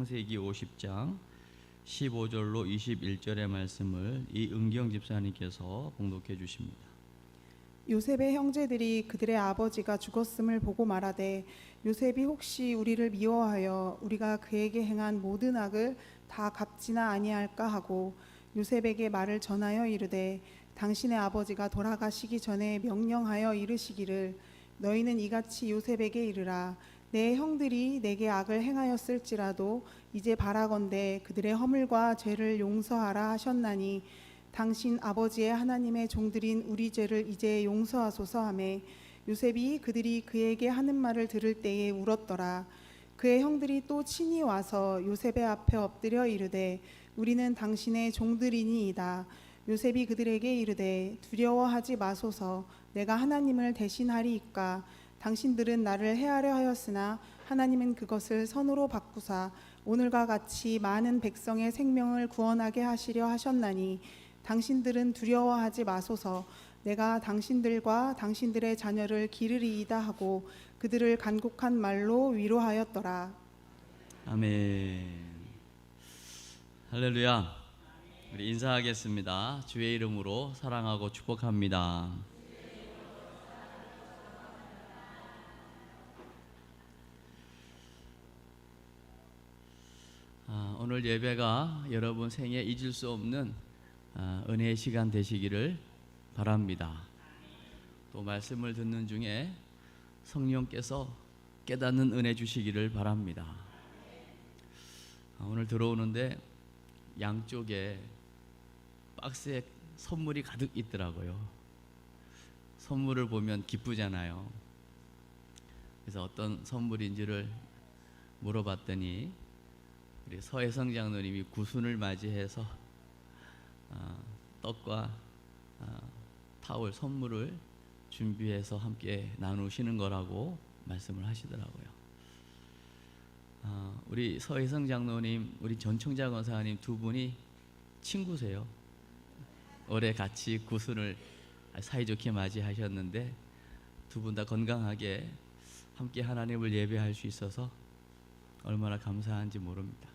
창세기 50장 15절로 21절의 말씀을 이은경 집사님께서 봉독해 주십니다. 요셉의 형제들이 그들의 아버지가 죽었음을 보고 말하되 요셉이 혹시 우리를 미워하여 우리가 그에게 행한 모든 악을 다 갚지나 아니할까 하고 요셉에게 말을 전하여 이르되 당신의 아버지가 돌아가시기 전에 명령하여 이르시기를 너희는 이같이 요셉에게 이르라 내 형들이 내게 악을 행하였을지라도 이제 바라건대 그들의 허물과 죄를 용서하라 하셨나니 당신 아버지의 하나님의 종들인 우리 죄를 이제 용서하소서 하매 요셉이 그들이 그에게 하는 말을 들을 때에 울었더라. 그의 형들이 또 친히 와서 요셉의 앞에 엎드려 이르되 우리는 당신의 종들이니이다. 요셉이 그들에게 이르되 두려워하지 마소서 내가 하나님을 대신하리이까 당신들은 나를 해하려 하였으나 하나님은 그것을 선으로 바꾸사 오늘과 같이 많은 백성의 생명을 구원하게 하시려 하셨나니 당신들은 두려워하지 마소서 내가 당신들과 당신들의 자녀를 기르리이다 하고 그들을 간곡한 말로 위로하였더라. 아멘. 할렐루야. 우리 인사하겠습니다. 주의 이름으로 사랑하고 축복합니다. 오늘 예배가 여러분 생에 잊을 수 없는 은혜의 시간 되시기를 바랍니다. 또 말씀을 듣는 중에 성령께서 깨닫는 은혜 주시기를 바랍니다. 오늘 들어오는데 양쪽에 박스에 선물이 가득 있더라고요. 선물을 보면 기쁘잖아요. 그래서 어떤 선물인지를 물어봤더니 우리 서혜성 장로님이 구순을 맞이해서 떡과 타월 선물을 준비해서 함께 나누시는 거라고 말씀을 하시더라고요. 우리 서혜성 장로님, 우리 전청자 권사님 두 분이 친구세요. 올해 같이 구순을 사이좋게 맞이하셨는데 두 분 다 건강하게 함께 하나님을 예배할 수 있어서 얼마나 감사한지 모릅니다.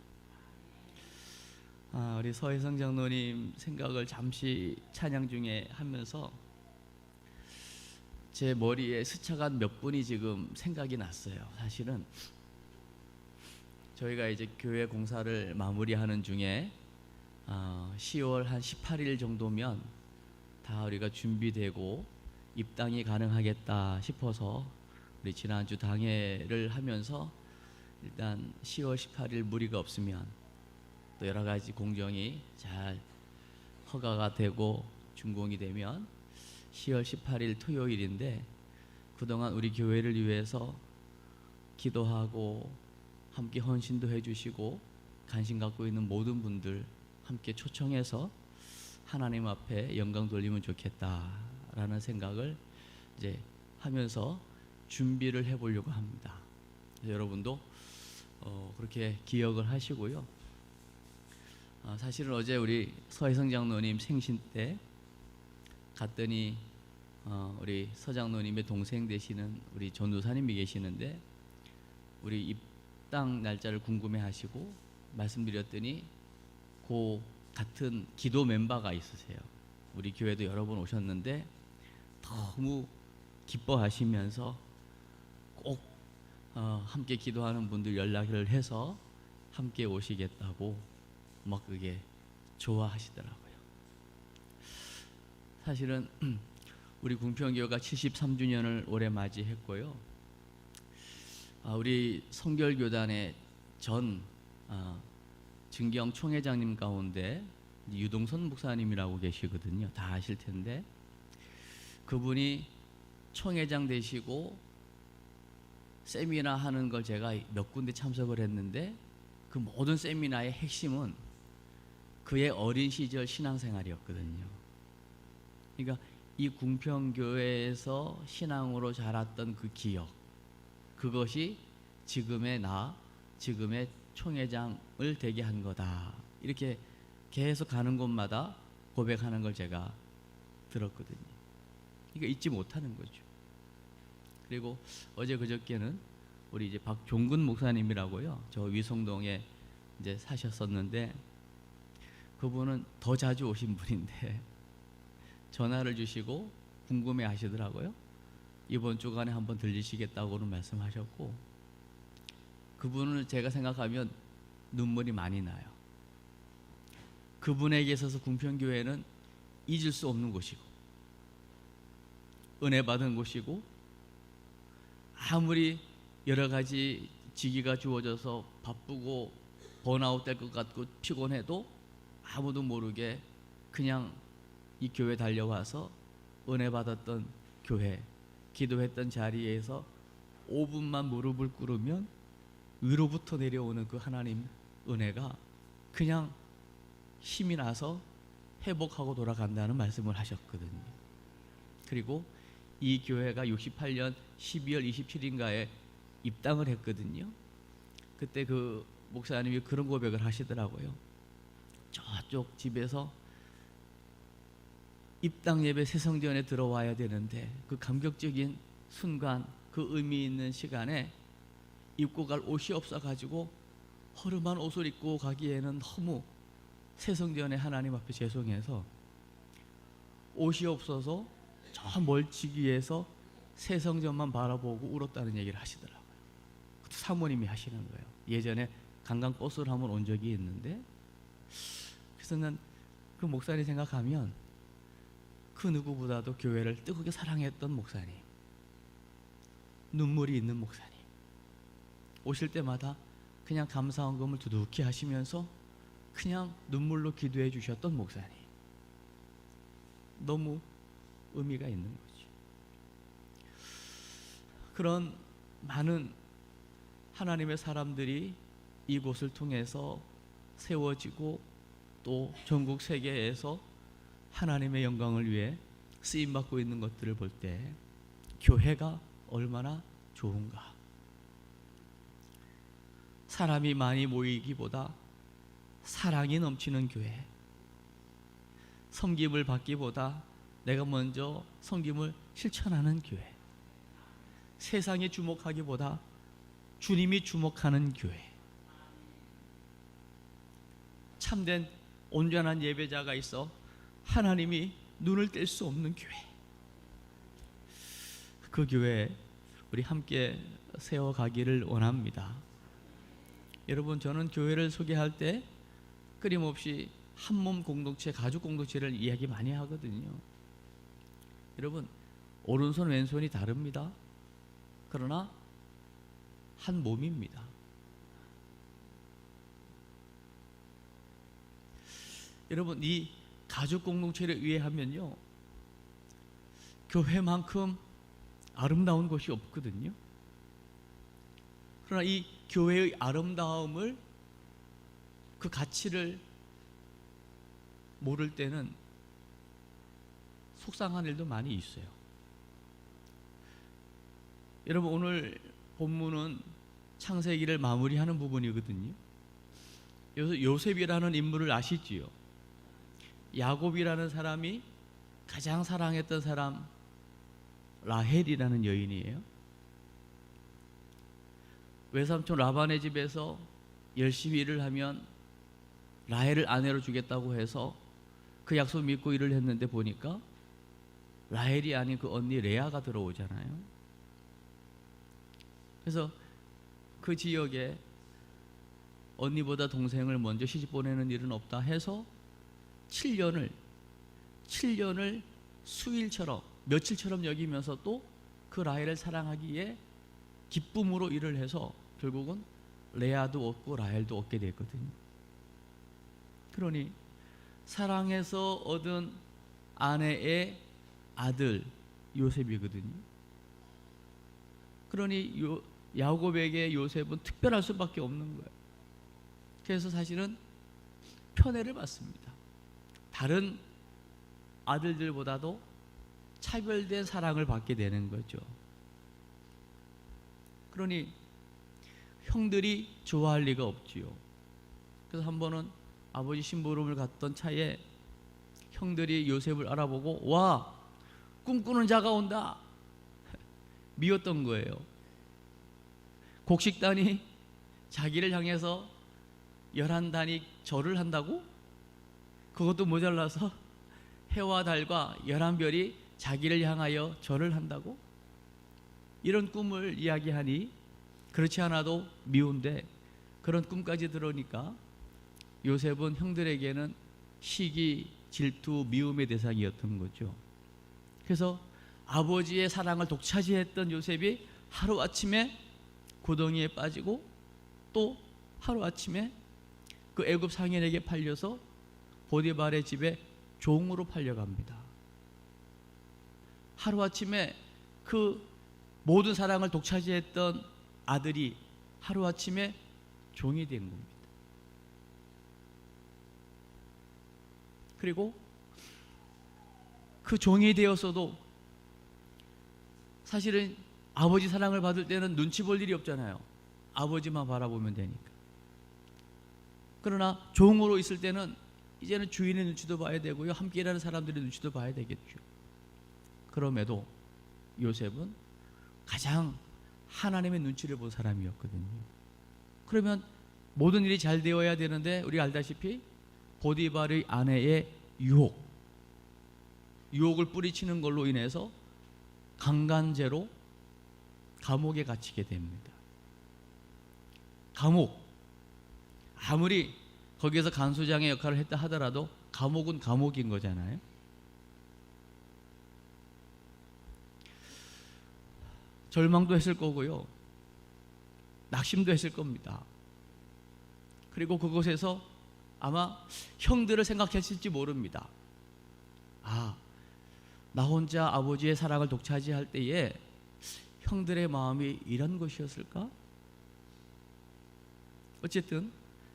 우리 서혜성 장로님 생각을 잠시 찬양 중에 하면서 제 머리에 스쳐간 몇 분이 지금 생각이 났어요. 사실은 저희가 이제 교회 공사를 마무리하는 중에 10월 한 18일 정도면 다 우리가 준비되고 입당이 가능하겠다 싶어서 우리 지난주 당회를 하면서 일단 10월 18일 무리가 없으면 또 여러 가지 공정이 잘 허가가 되고 준공이 되면 10월 18일 토요일인데 그동안 우리 교회를 위해서 기도하고 함께 헌신도 해주시고 관심 갖고 있는 모든 분들 함께 초청해서 하나님 앞에 영광 돌리면 좋겠다라는 생각을 이제 하면서 준비를 해보려고 합니다. 여러분도 그렇게 기억을 하시고요. 사실은 어제 우리 서혜성 장로님 생신 때 갔더니 우리 서 장로님의 동생 되시는 우리 전도사님이 계시는데 우리 입당 날짜를 궁금해하시고 말씀드렸더니 그 같은 기도 멤버가 있으세요. 우리 교회도 여러 번 오셨는데 너무 기뻐하시면서 꼭 함께 기도하는 분들 연락을 해서 함께 오시겠다고 막 그게 좋아하시더라고요. 사실은 우리 궁평교회가 73주년을 올해 맞이했고요. 우리 성결교단의 전 증경 총회장님 가운데 유동선 목사님이라고 계시거든요. 다 아실 텐데 그분이 총회장 되시고 세미나 하는 걸 제가 몇 군데 참석을 했는데 그 모든 세미나의 핵심은 그의 어린 시절 신앙생활이었거든요. 그러니까 이 궁평교회에서 신앙으로 자랐던 그 기억, 그것이 지금의 지금의 총회장을 되게 한 거다. 이렇게 계속 가는 곳마다 고백하는 걸 제가 들었거든요. 그러니까 잊지 못하는 거죠. 그리고 어제 그저께는 우리 이제 박종근 목사님이라고요. 저 위성동에 이제 사셨었는데 그분은 더 자주 오신 분인데 전화를 주시고 궁금해 하시더라고요. 이번 주간에 한번 들리시겠다고는 말씀하셨고, 그분을 제가 생각하면 눈물이 많이 나요. 그분에게 있어서 궁평교회는 잊을 수 없는 곳이고 은혜 받은 곳이고, 아무리 여러 가지 직위가 주어져서 바쁘고 번아웃 될 것 같고 피곤해도 아무도 모르게 그냥 이 교회 달려와서 은혜 받았던 교회, 기도했던 자리에서 5분만 무릎을 꿇으면 위로부터 내려오는 그 하나님 은혜가 그냥 힘이 나서 회복하고 돌아간다는 말씀을 하셨거든요. 그리고 이 교회가 68년 12월 27일인가에 입당을 했거든요. 그때 그 목사님이 그런 고백을 하시더라고요. 저쪽 집에서 입당 예배 새성전에 들어와야 되는데 그 감격적인 순간, 그 의미 있는 시간에 입고 갈 옷이 없어가지고 허름한 옷을 입고 가기에는 너무 새성전에 하나님 앞에 죄송해서 옷이 없어서 저 멀찍이에서 새성전만 바라보고 울었다는 얘기를 하시더라고요. 그것도 사모님이 하시는 거예요. 예전에 관광버스를 한번 온 적이 있는데, 그래서 난 그 목사님 생각하면 그 누구보다도 교회를 뜨겁게 사랑했던 목사님, 눈물이 있는 목사님, 오실 때마다 그냥 감사헌금을 두둑히 하시면서 그냥 눈물로 기도해 주셨던 목사님, 너무 의미가 있는 거죠. 그런 많은 하나님의 사람들이 이곳을 통해서 세워지고 또 전국 세계에서 하나님의 영광을 위해 쓰임받고 있는 것들을 볼 때 교회가 얼마나 좋은가. 사람이 많이 모이기보다 사랑이 넘치는 교회, 섬김을 받기보다 내가 먼저 섬김을 실천하는 교회, 세상이 주목하기보다 주님이 주목하는 교회, 참된 온전한 예배자가 있어 하나님이 눈을 뗄 수 없는 교회, 그 교회 우리 함께 세워가기를 원합니다. 여러분, 저는 교회를 소개할 때 끊임없이 한몸 공동체, 가족 공동체를 이야기 많이 하거든요. 여러분, 오른손 왼손이 다릅니다. 그러나 한 몸입니다. 여러분, 이 가족 공동체를 위해 하면요, 교회만큼 아름다운 곳이 없거든요. 그러나 이 교회의 아름다움을, 그 가치를 모를 때는 속상한 일도 많이 있어요. 여러분, 오늘 본문은 창세기를 마무리하는 부분이거든요. 요셉이라는 인물을 아시지요? 야곱이라는 사람이 가장 사랑했던 사람 라헬이라는 여인이에요. 외삼촌 라반의 집에서 열심히 일을 하면 라헬을 아내로 주겠다고 해서 그 약속 믿고 일을 했는데 보니까 라헬이 아닌 그 언니 레아가 들어오잖아요. 그래서 그 지역에 언니보다 동생을 먼저 시집 보내는 일은 없다 해서 7년을 수일처럼, 며칠처럼 여기면서 또 그 라헬을 사랑하기에 기쁨으로 일을 해서 결국은 레아도 얻고 라헬도 얻게 됐거든요. 그러니 사랑해서 얻은 아내의 아들 요셉이거든요. 그러니 야곱에게 요셉은 특별할 수밖에 없는 거예요. 그래서 사실은 편애를 받습니다. 다른 아들들보다도 차별된 사랑을 받게 되는 거죠. 그러니 형들이 좋아할 리가 없지요. 그래서 한 번은 아버지 심부름을 갔던 차에 형들이 요셉을 알아보고, 와, 꿈꾸는 자가 온다, 미웠던 거예요. 곡식단이 자기를 향해서 11단이 절을 한다고? 그것도 모자라서 해와 달과 11별이 자기를 향하여 절을 한다고? 이런 꿈을 이야기하니 그렇지 않아도 미운데 그런 꿈까지 들으니까 요셉은 형들에게는 시기, 질투, 미움의 대상이었던 거죠. 그래서 아버지의 사랑을 독차지했던 요셉이 하루아침에 구덩이에 빠지고 또 하루아침에 그 애굽 상인에게 팔려서 보디발의 집에 종으로 팔려갑니다. 하루아침에 그 모든 사랑을 독차지했던 아들이 하루아침에 종이 된 겁니다. 그리고 그 종이 되었어도 사실은 아버지 사랑을 받을 때는 눈치 볼 일이 없잖아요. 아버지만 바라보면 되니까. 그러나 종으로 있을 때는 이제는 주인의 눈치도 봐야 되고요, 함께 일하는 사람들의 눈치도 봐야 되겠죠. 그럼에도 요셉은 가장 하나님의 눈치를 본 사람이었거든요. 그러면 모든 일이 잘 되어야 되는데 우리가 알다시피 보디발의 아내의 유혹을 뿌리치는 걸로 인해서 강간죄로 감옥에 갇히게 됩니다. 감옥, 아무리 거기에서 간수장의 역할을 했다 하더라도 감옥은 감옥인 거잖아요. 절망도 했을 거고요, 낙심도 했을 겁니다. 그리고 그곳에서 아마 형들을 생각했을지 모릅니다. 아, 나 혼자 아버지의 사랑을 독차지할 때에 형들의 마음이 이런 것이었을까? 어쨌든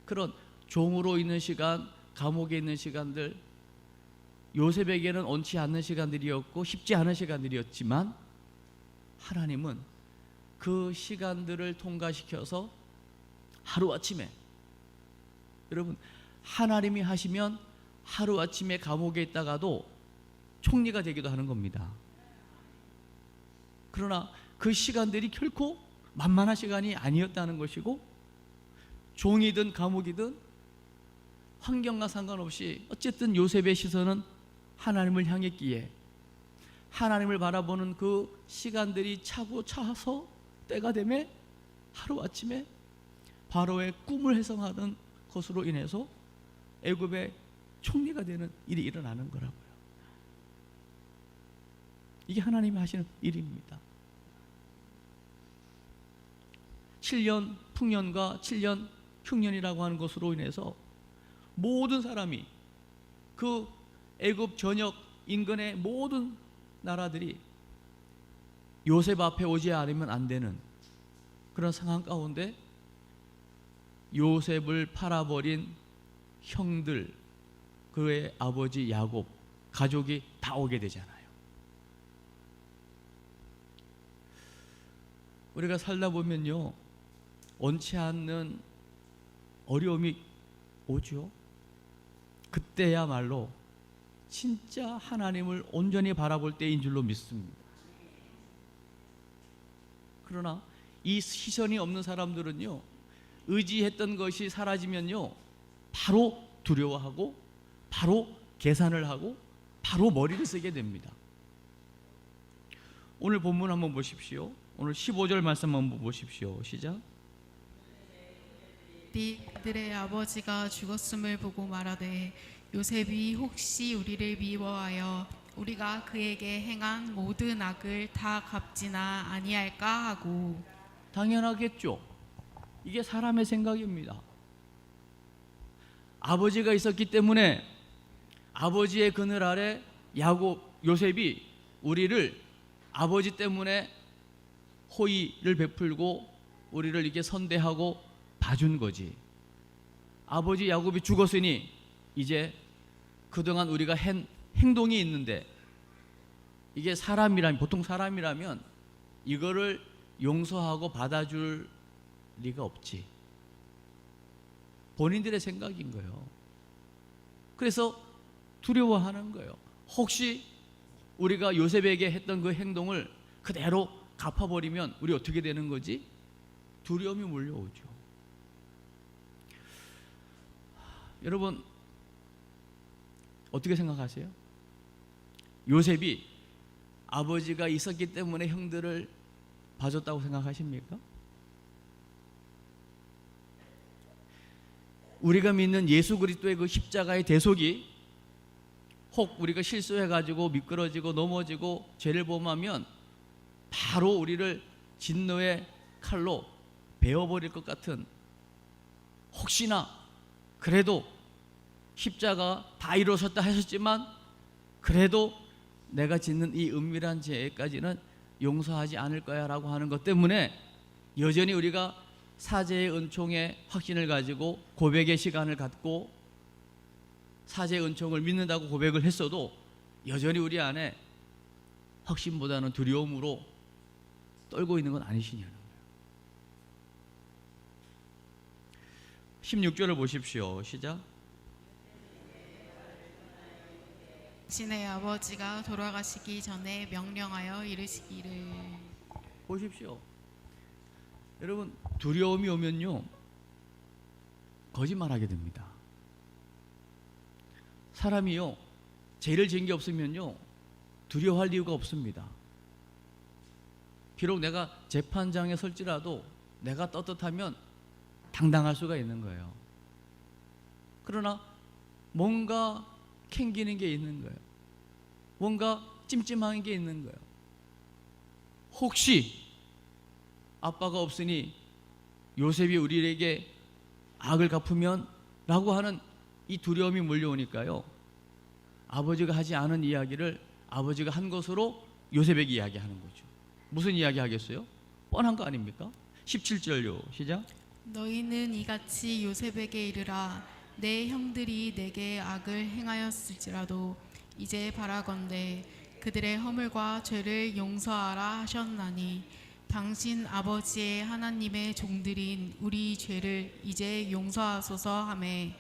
그런 종으로 있는 시간, 감옥에 있는 시간들, 요셉에게는 얹지 않는 시간들이었고 쉽지 않은 시간들이었지만 하나님은 그 시간들을 통과시켜서 하루아침에, 여러분, 하나님이 하시면 하루아침에 감옥에 있다가도 총리가 되기도 하는 겁니다. 그러나 그 시간들이 결코 만만한 시간이 아니었다는 것이고, 종이든 감옥이든 환경과 상관없이 어쨌든 요셉의 시선은 하나님을 향했기에 하나님을 바라보는 그 시간들이 차고 차서 때가 되매 하루아침에 바로의 꿈을 해석하는 것으로 인해서 애굽의 총리가 되는 일이 일어나는 거라고요. 이게 하나님이 하시는 일입니다. 7년 풍년과 7년 흉년이라고 하는 것으로 인해서 모든 사람이, 그 애굽 전역 인근의 모든 나라들이 요셉 앞에 오지 않으면 안 되는 그런 상황 가운데 요셉을 팔아버린 형들, 그의 아버지 야곱 가족이 다 오게 되잖아요. 우리가 살다 보면요, 원치 않는 어려움이 오죠. 그때야말로 진짜 하나님을 온전히 바라볼 때인 줄로 믿습니다. 그러나 이 시선이 없는 사람들은요, 의지했던 것이 사라지면요 바로 두려워하고 바로 계산을 하고 바로 머리를 쓰게 됩니다. 오늘 본문 한번 보십시오. 오늘 15절 말씀 한번 보십시오. 시작. 그들의 아버지가 죽었음을 보고 말하되 요셉이 혹시 우리를 미워하여 우리가 그에게 행한 모든 악을 다 갚지나 아니할까 하고. 당연하겠죠. 이게 사람의 생각입니다. 아버지가 있었기 때문에 아버지의 그늘 아래 요셉이 우리를 아버지 때문에 호의를 베풀고 우리를 이렇게 선대하고 봐준 거지. 아버지 야곱이 죽었으니 이제 그동안 우리가 한 행동이 있는데, 이게 사람이라면, 보통 사람이라면 이거를 용서하고 받아줄 리가 없지. 본인들의 생각인 거예요. 그래서 두려워하는 거예요. 혹시 우리가 요셉에게 했던 그 행동을 그대로 갚아버리면 우리 어떻게 되는 거지? 두려움이 몰려오죠. 여러분 어떻게 생각하세요? 요셉이 아버지가 있었기 때문에 형들을 봐줬다고 생각하십니까? 우리가 믿는 예수 그리스도의 그 십자가의 대속이 혹 우리가 실수해가지고 미끄러지고 넘어지고 죄를 범하면 바로 우리를 진노의 칼로 베어버릴 것 같은, 혹시나 그래도 십자가 다 이루어졌다 하셨지만 그래도 내가 짓는 이 은밀한 죄까지는 용서하지 않을 거야 라고 하는 것 때문에 여전히 우리가 사죄의 은총의 확신을 가지고 고백의 시간을 갖고 사죄의 은총을 믿는다고 고백을 했어도 여전히 우리 안에 확신보다는 두려움으로 떨고 있는 건 아니시냐는 거예요. 16절을 보십시오. 시작. 신의 아버지가 돌아가시기 전에 명령하여 이르시기를. 보십시오. 여러분 두려움이 오면요 거짓말하게 됩니다. 사람이요 죄를 지은 게 없으면요 두려워할 이유가 없습니다. 비록 내가 재판장에 설지라도 내가 떳떳하면 당당할 수가 있는 거예요. 그러나 뭔가 캥기는 게 있는 거예요. 뭔가 찜찜한 게 있는 거예요. 혹시 아빠가 없으니 요셉이 우리에게 악을 갚으면 라고 하는 이 두려움이 몰려오니까요 아버지가 하지 않은 이야기를 아버지가 한 것으로 요셉에게 이야기하는 거죠. 무슨 이야기 하겠어요? 뻔한 거 아닙니까? 17절요. 시작. 너희는 이같이 요셉에게 이르라. 내 형들이 내게 악을 행하였을지라도 이제 바라건대 그들의 허물과 죄를 용서하라 하셨나니 당신 아버지의 하나님의 종들인 우리 죄를 이제 용서하소서 하매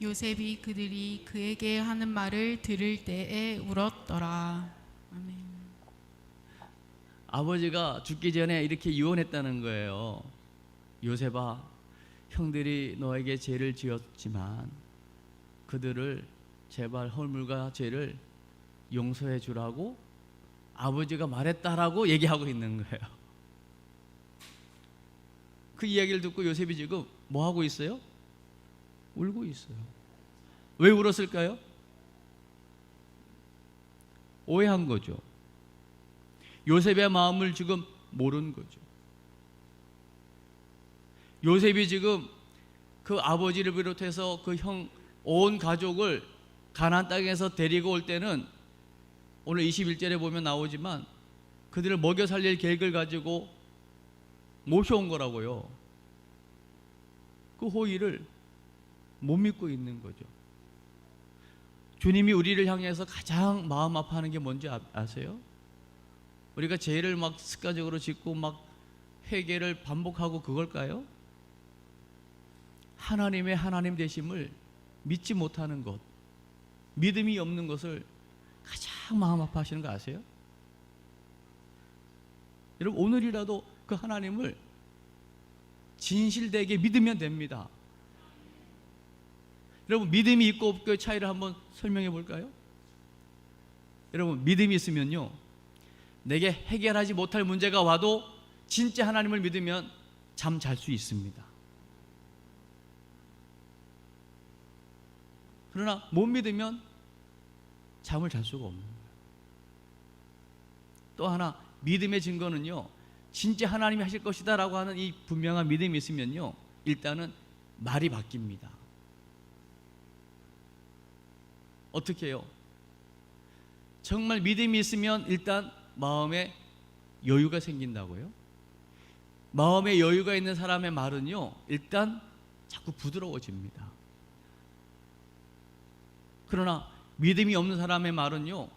요셉이 그들이 그에게 하는 말을 들을 때에 울었더라. 아멘. 아버지가 죽기 전에 이렇게 유언했다는 거예요. 요셉아, 형들이 너에게 죄를 지었지만 그들을 제발 허물과 죄를 용서해 주라고 아버지가 말했다라고 얘기하고 있는 거예요. 그 이야기를 듣고 요셉이 지금 뭐 하고 있어요? 울고 있어요. 왜 울었을까요? 오해한 거죠. 요셉의 마음을 지금 모르는 거죠. 요셉이 지금 그 아버지를 비롯해서 그 형 온 가족을 가나안 땅에서 데리고 올 때는 오늘 21절에 보면 나오지만 그들을 먹여 살릴 계획을 가지고 모셔온 거라고요. 그 호의를 못 믿고 있는 거죠. 주님이 우리를 향해서 가장 마음 아파하는 게 뭔지 아세요? 우리가 죄를 막 습관적으로 짓고 막 회개를 반복하고 그걸까요? 하나님의 하나님 되심을 믿지 못하는 것, 믿음이 없는 것을 가장 마음 아파하시는 거 아세요? 여러분 오늘이라도 그 하나님을 진실되게 믿으면 됩니다. 여러분 믿음이 있고 없고의 차이를 한번 설명해 볼까요? 여러분 믿음이 있으면요 내게 해결하지 못할 문제가 와도 진짜 하나님을 믿으면 잠 잘 수 있습니다. 그러나 못 믿으면 잠을 잘 수가 없는 거예요. 또 하나 믿음의 증거는요 진짜 하나님이 하실 것이다 라고 하는 이 분명한 믿음이 있으면요 일단은 말이 바뀝니다. 어떻게 해요? 정말 믿음이 있으면 일단 마음에 여유가 생긴다고요. 마음에 여유가 있는 사람의 말은요 일단 자꾸 부드러워집니다. 그러나 믿음이 없는 사람의 말은요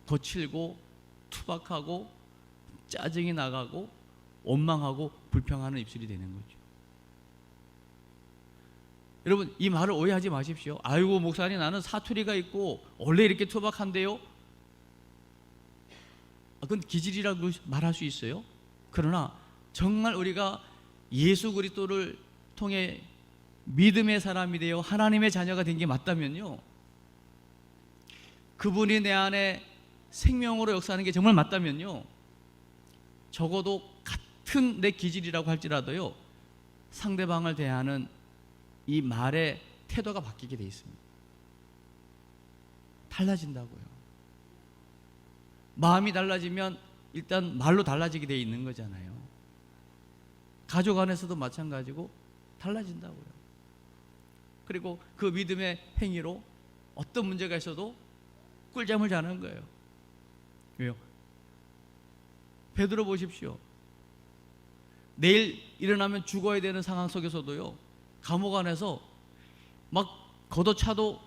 거칠고 투박하고 짜증이 나가고 원망하고 불평하는 입술이 되는 거죠. 여러분 이 말을 오해하지 마십시오. 아이고 목사님 나는 사투리가 있고 원래 이렇게 투박한데요. 그건 기질이라고 말할 수 있어요. 그러나 정말 우리가 예수 그리스도를 통해 믿음의 사람이 되어 하나님의 자녀가 된 게 맞다면요, 그분이 내 안에 생명으로 역사하는 게 정말 맞다면요, 적어도 같은 내 기질이라고 할지라도요, 상대방을 대하는 이 말의 태도가 바뀌게 돼 있습니다. 달라진다고요. 마음이 달라지면 일단 말로 달라지게 돼 있는 거잖아요. 가족 안에서도 마찬가지고 달라진다고요. 그리고 그 믿음의 행위로 어떤 문제가 있어도 꿀잠을 자는 거예요. 왜요? 베드로 보십시오. 내일 일어나면 죽어야 되는 상황 속에서도요, 감옥 안에서 막 걷어차도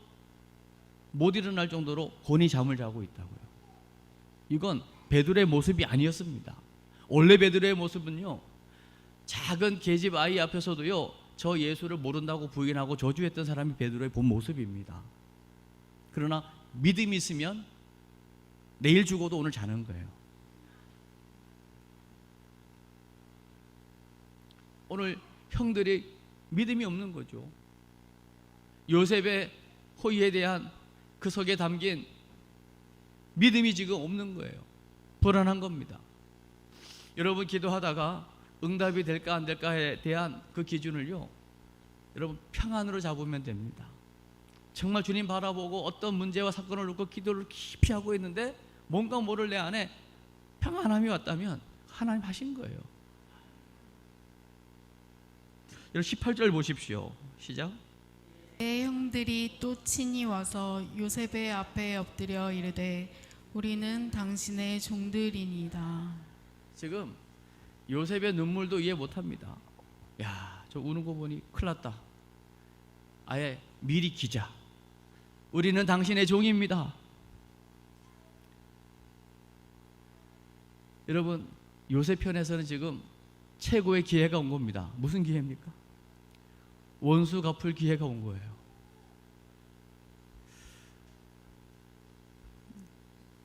못 일어날 정도로 곤히 잠을 자고 있다고요. 이건 베드로의 모습이 아니었습니다. 원래 베드로의 모습은요, 작은 계집 아이 앞에서도요, 저 예수를 모른다고 부인하고 저주했던 사람이 베드로의 본 모습입니다. 그러나 믿음이 있으면 내일 죽어도 오늘 자는 거예요. 오늘 형들이 믿음이 없는 거죠. 요셉의 호의에 대한 그 속에 담긴 믿음이 지금 없는 거예요. 불안한 겁니다. 여러분, 기도하다가 응답이 될까 안 될까에 대한 그 기준을요, 여러분 평안으로 잡으면 됩니다. 정말 주님 바라보고 어떤 문제와 사건을 놓고 기도를 깊이 하고 있는데 뭔가 모를 내 안에 평안함이 왔다면 하나님 하신 거예요. 여러분 18절 보십시오. 시작. 내 형들이 또 친히 와서 요셉의 앞에 엎드려 이르되 우리는 당신의 종들이니이다. 지금 요셉의 눈물도 이해 못합니다. 야, 저 우는 거 보니 큰일 났다. 아예 미리 기자. 우리는 당신의 종입니다. 여러분, 요셉 편에서는 지금 최고의 기회가 온 겁니다. 무슨 기회입니까? 원수 갚을 기회가 온 거예요.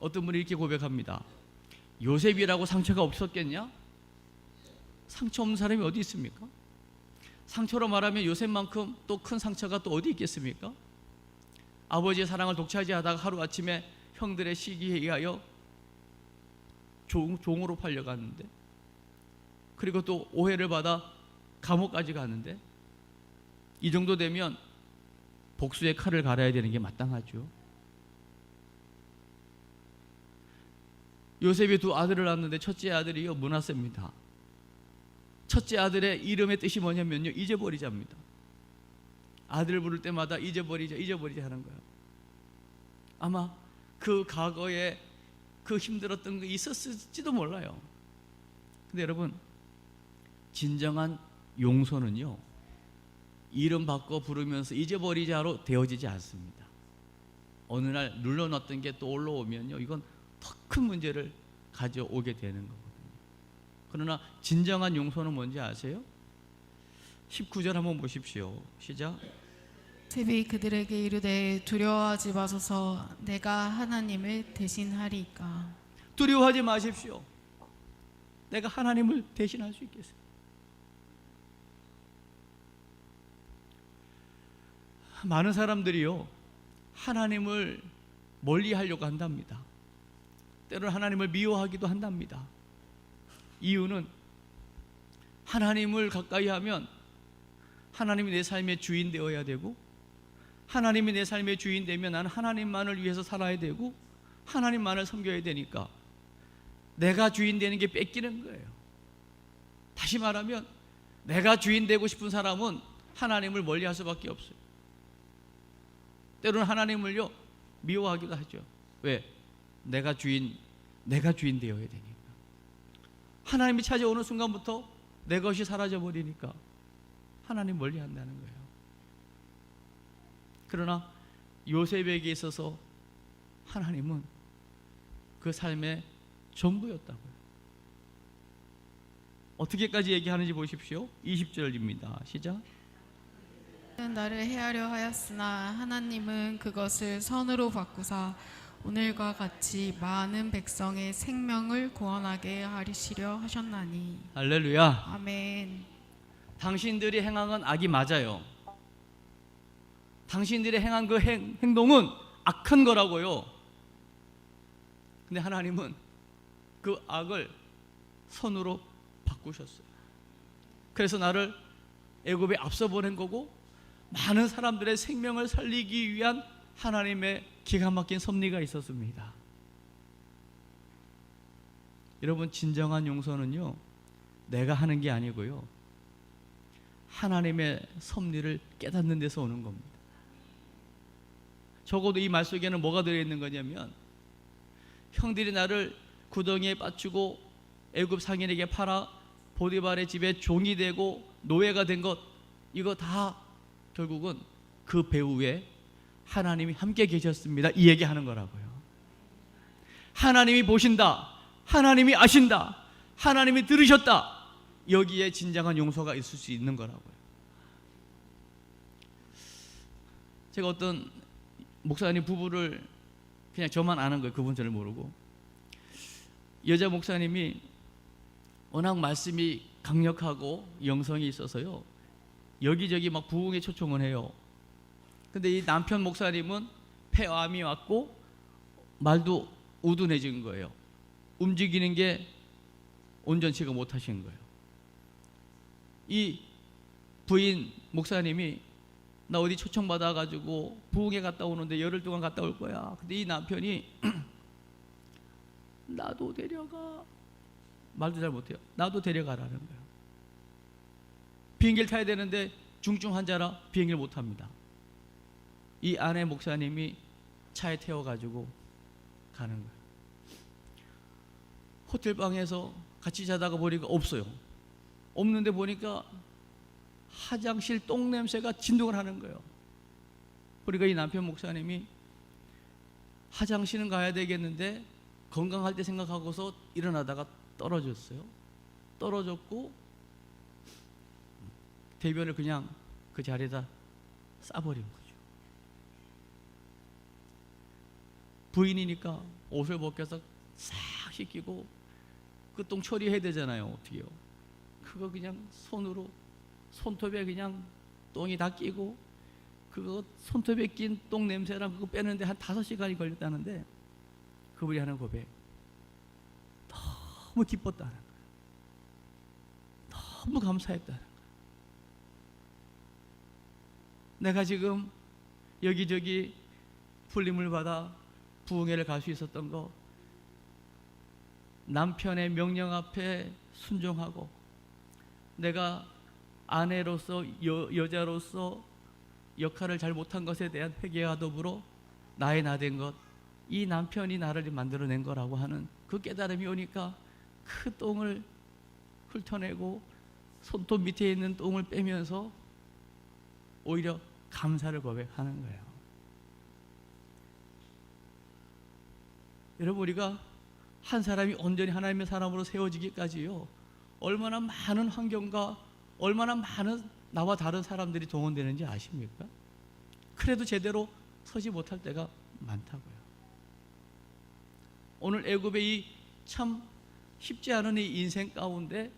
어떤 분이 이렇게 고백합니다. 요셉이라고 상처가 없었겠냐? 상처 없는 사람이 어디 있습니까? 상처로 말하면 요셉만큼 또 큰 상처가 또 어디 있겠습니까? 아버지의 사랑을 독차지하다가 하루아침에 형들의 시기에 의하여 종으로 팔려갔는데, 그리고 또 오해를 받아 감옥까지 갔는데, 이 정도 되면 복수의 칼을 갈아야 되는 게 마땅하죠. 요셉이 두 아들을 낳았는데 첫째 아들이요 므낫세입니다. 첫째 아들의 이름의 뜻이 뭐냐면요, 잊어버리자입니다. 아들을 부를 때마다 잊어버리자 하는 거예요. 아마 그 과거에 그 힘들었던 게 있었을지도 몰라요. 근데 여러분, 진정한 용서는요, 이름 바꿔 부르면서 잊어버리자로 되어지지 않습니다. 어느 날 눌러놨던 게 또 올라오면요, 이건 더 큰 문제를 가져오게 되는 거거든요. 그러나 진정한 용서는 뭔지 아세요? 19절 한번 보십시오. 시작. 요셉이 그들에게 이르되 두려워하지 마소서, 내가 하나님을 대신하리이까. 두려워하지 마십시오. 내가 하나님을 대신할 수 있겠어요. 많은 사람들이요, 하나님을 멀리하려고 한답니다. 때로는 하나님을 미워하기도 한답니다. 이유는 하나님을 가까이 하면 하나님이 내 삶의 주인 되어야 되고, 하나님이 내 삶의 주인 되면 나는 하나님만을 위해서 살아야 되고, 하나님만을 섬겨야 되니까 내가 주인 되는 게 뺏기는 거예요. 다시 말하면 내가 주인 되고 싶은 사람은 하나님을 멀리할 수밖에 없어요. 때로는 하나님을요 미워하기도 하죠. 왜? 내가 주인 되어야 되니까. 하나님이 찾아오는 순간부터 내 것이 사라져 버리니까 하나님 멀리 한다는 거예요. 그러나 요셉에게 있어서 하나님은 그 삶의 전부였다고요. 어떻게까지 얘기하는지 보십시오. 20절입니다. 시작. 나를 해하려 하였으나 하나님은 그것을 선으로 바꾸사 오늘과 같이 많은 백성의 생명을 구원하게 하시려 하셨나니. 할렐루야. 아멘. 당신들이 행한 건 악이 맞아요. 당신들이 행한 그 행동은 악한 거라고요. 근데 하나님은 그 악을 선으로 바꾸셨어요. 그래서 나를 애굽에 앞서 보낸 거고, 많은 사람들의 생명을 살리기 위한 하나님의 기가 막힌 섭리가 있었습니다. 여러분, 진정한 용서는요, 내가 하는 게 아니고요, 하나님의 섭리를 깨닫는 데서 오는 겁니다. 적어도 이 말 속에는 뭐가 들어있는 거냐면, 형들이 나를 구덩이에 빠뜨고 애굽 상인에게 팔아 보디발의 집에 종이 되고 노예가 된 것, 이거 다 결국은 그 배후에 하나님이 함께 계셨습니다, 이 얘기하는 거라고요. 하나님이 보신다, 하나님이 아신다, 하나님이 들으셨다, 여기에 진정한 용서가 있을 수 있는 거라고요. 제가 어떤 목사님 부부를, 그냥 저만 아는 거예요, 그분 저를 모르고. 여자 목사님이 워낙 말씀이 강력하고 영성이 있어서요, 여기저기 막 부흥에 초청을 해요. 근데 이 남편 목사님은 폐암이 왔고 말도 우둔해진 거예요. 움직이는 게 온전치가 못하신 거예요. 이 부인 목사님이 나 어디 초청받아가지고 부흥회 갔다 오는데 열흘 동안 갔다 올 거야. 근데 이 남편이 나도 데려가, 말도 잘 못해요. 나도 데려가라는 거예요. 비행기를 타야 되는데 중증 환자라 비행기를 못 탑니다. 이 아내 목사님이 차에 태워가지고 가는 거예요. 호텔방에서 같이 자다가 보니까 없어요. 없는데 보니까 화장실 똥 냄새가 진동을 하는 거예요. 그러니까 이 남편 목사님이 화장실은 가야 되겠는데 건강할 때 생각하고서 일어나다가 떨어졌어요. 떨어졌고 대변을 그냥 그 자리에다 싸버린 거죠. 부인이니까 옷을 벗겨서 싹 씻기고 그 똥 처리해야 되잖아요. 어떻게요? 그거 그냥 손으로, 손톱에 그냥 똥이 다 끼고, 그거 손톱에 낀 똥 냄새랑 그거 빼는데 한 5시간이 걸렸다는데, 그분이 하는 고백, 너무 기뻤다는 거예요. 너무 감사했다는 거예요. 내가 지금 여기저기 풀림을 받아 부흥회를 갈 수 있었던 거, 남편의 명령 앞에 순종하고, 내가 아내로서 여자로서 역할을 잘 못한 것에 대한 회개와 더불어 나의 나 된 것, 이 남편이 나를 만들어낸 거라고 하는 그 깨달음이 오니까 그 똥을 훑어내고 손톱 밑에 있는 똥을 빼면서 오히려 감사를 고백하는 거예요. 여러분, 우리가 한 사람이 온전히 하나님의 사람으로 세워지기까지요, 얼마나 많은 환경과 얼마나 많은 나와 다른 사람들이 동원되는지 아십니까? 그래도 제대로 서지 못할 때가 많다고요. 오늘 애굽의 이 참 쉽지 않은 이 인생 가운데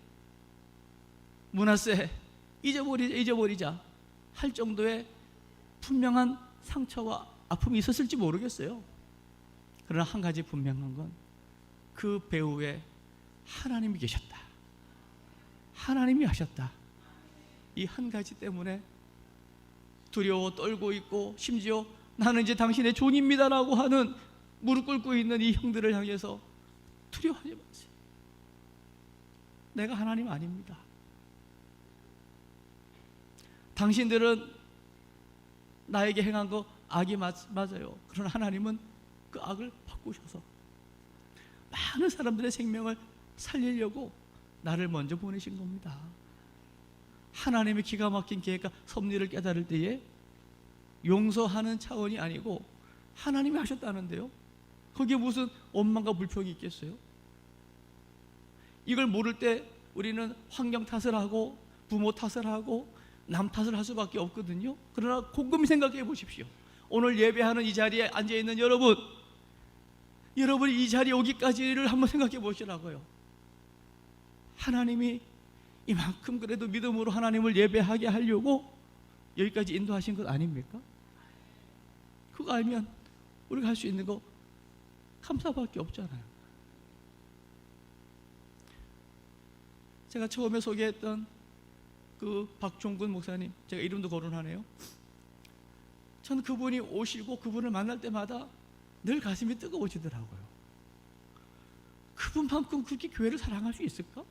므낫세 잊어버리자 할 정도의 분명한 상처와 아픔이 있었을지 모르겠어요. 그러나 한 가지 분명한 건 그 배후에 하나님이 계셨다, 하나님이 하셨다, 이 한 가지 때문에 두려워 떨고 있고, 심지어 나는 이제 당신의 종입니다라고 하는 무릎 꿇고 있는 이 형들을 향해서 두려워하지 마세요. 내가 하나님 아닙니다. 당신들은 나에게 행한 거 악이 맞아요. 그러나 하나님은 그 악을 바꾸셔서 많은 사람들의 생명을 살리려고 나를 먼저 보내신 겁니다. 하나님의 기가 막힌 계획과 섭리를 깨달을 때에 용서하는 차원이 아니고 하나님이 하셨다는데요, 거기에 무슨 원망과 불평이 있겠어요? 이걸 모를 때 우리는 환경 탓을 하고 부모 탓을 하고 남 탓을 할 수밖에 없거든요. 그러나 곰곰이 생각해 보십시오. 오늘 예배하는 이 자리에 앉아있는 여러분이 이 자리에 오기까지를 한번 생각해 보시라고요. 하나님이 이만큼 그래도 믿음으로 하나님을 예배하게 하려고 여기까지 인도하신 것 아닙니까? 그거 알면 우리가 할 수 있는 거 감사밖에 없잖아요. 제가 처음에 소개했던 그 박종근 목사님, 제가 이름도 거론하네요. 저는 그분이 오시고 그분을 만날 때마다 늘 가슴이 뜨거워지더라고요. 그분만큼 그렇게 교회를 사랑할 수 있을까?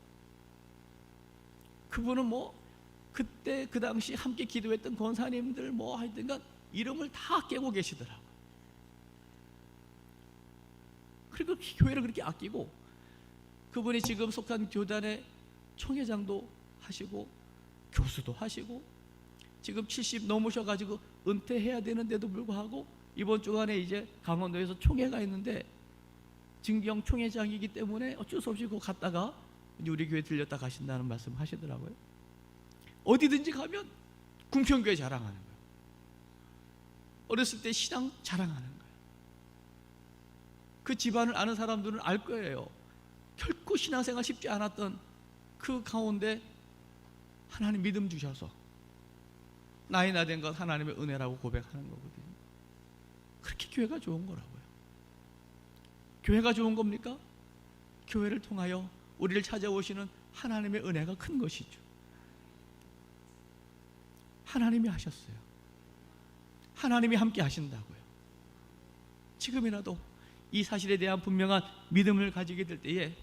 그분은 뭐 그때 그 당시 함께 기도했던 권사님들 뭐 하여튼간 이름을 다 깨고 계시더라고요. 그리고 교회를 그렇게 아끼고, 그분이 지금 속한 교단의 총회장도 하시고 교수도 하시고 지금 70 넘으셔가지고 은퇴해야 되는데도 불구하고 이번 주간에 이제 강원도에서 총회가 있는데 진경 총회장이기 때문에 어쩔 수 없이 그거 갔다가 우리 교회 들렸다 가신다는 말씀 하시더라고요. 어디든지 가면 궁평교회 자랑하는 거예요. 어렸을 때 신앙 자랑하는 거예요. 그 집안을 아는 사람들은 알 거예요. 결코 신앙생활 쉽지 않았던 그 가운데 하나님 믿음 주셔서 나이 나 된 것 하나님의 은혜라고 고백하는 거거든요. 그렇게 교회가 좋은 거라고요. 교회가 좋은 겁니까? 교회를 통하여 우리를 찾아오시는 하나님의 은혜가 큰 것이죠. 하나님이 하셨어요. 하나님이 함께 하신다고요. 지금이라도 이 사실에 대한 분명한 믿음을 가지게 될 때에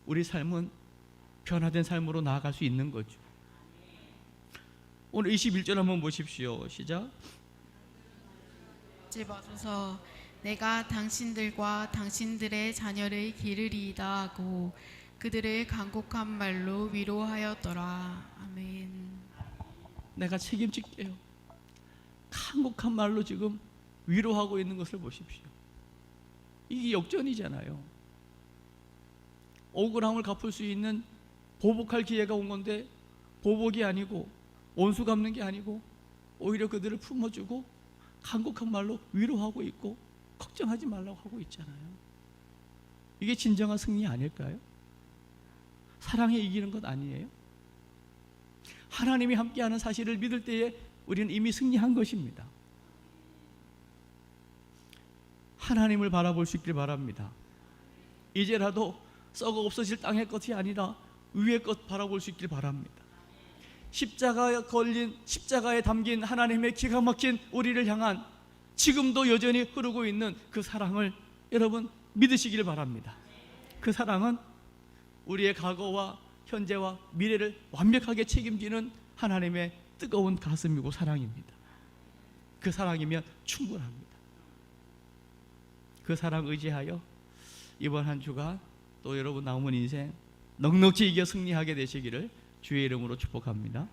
우리 삶은 변화된 삶으로 나아갈 수 있는 거죠. 오늘 21절 한번 보십시오. 시작. 집어줘서 내가 당신들과 당신들의 자녀를 기르리이다 하고 그들을 간곡한 말로 위로하였더라. 아멘. 내가 책임질게요. 간곡한 말로 지금 위로하고 있는 것을 보십시오. 이게 역전이잖아요. 억울함을 갚을 수 있는 보복할 기회가 온 건데 보복이 아니고 원수 갚는 게 아니고 오히려 그들을 품어주고 간곡한 말로 위로하고 있고 걱정하지 말라고 하고 있잖아요. 이게 진정한 승리 아닐까요? 사랑에 이기는 것 아니에요? 하나님이 함께하는 사실을 믿을 때에 우리는 이미 승리한 것입니다. 하나님을 바라볼 수 있길 바랍니다. 이제라도 썩어 없어질 땅의 것이 아니라 위의 것 바라볼 수 있길 바랍니다. 십자가에 걸린, 십자가에 담긴 하나님의 기가 막힌 우리를 향한 지금도 여전히 흐르고 있는 그 사랑을 여러분 믿으시길 바랍니다. 그 사랑은 우리의 과거와 현재와 미래를 완벽하게 책임지는 하나님의 뜨거운 가슴이고 사랑입니다. 그 사랑이면 충분합니다. 그 사랑 의지하여 이번 한 주가 또 여러분 남은 인생 넉넉히 이겨 승리하게 되시기를 주의 이름으로 축복합니다.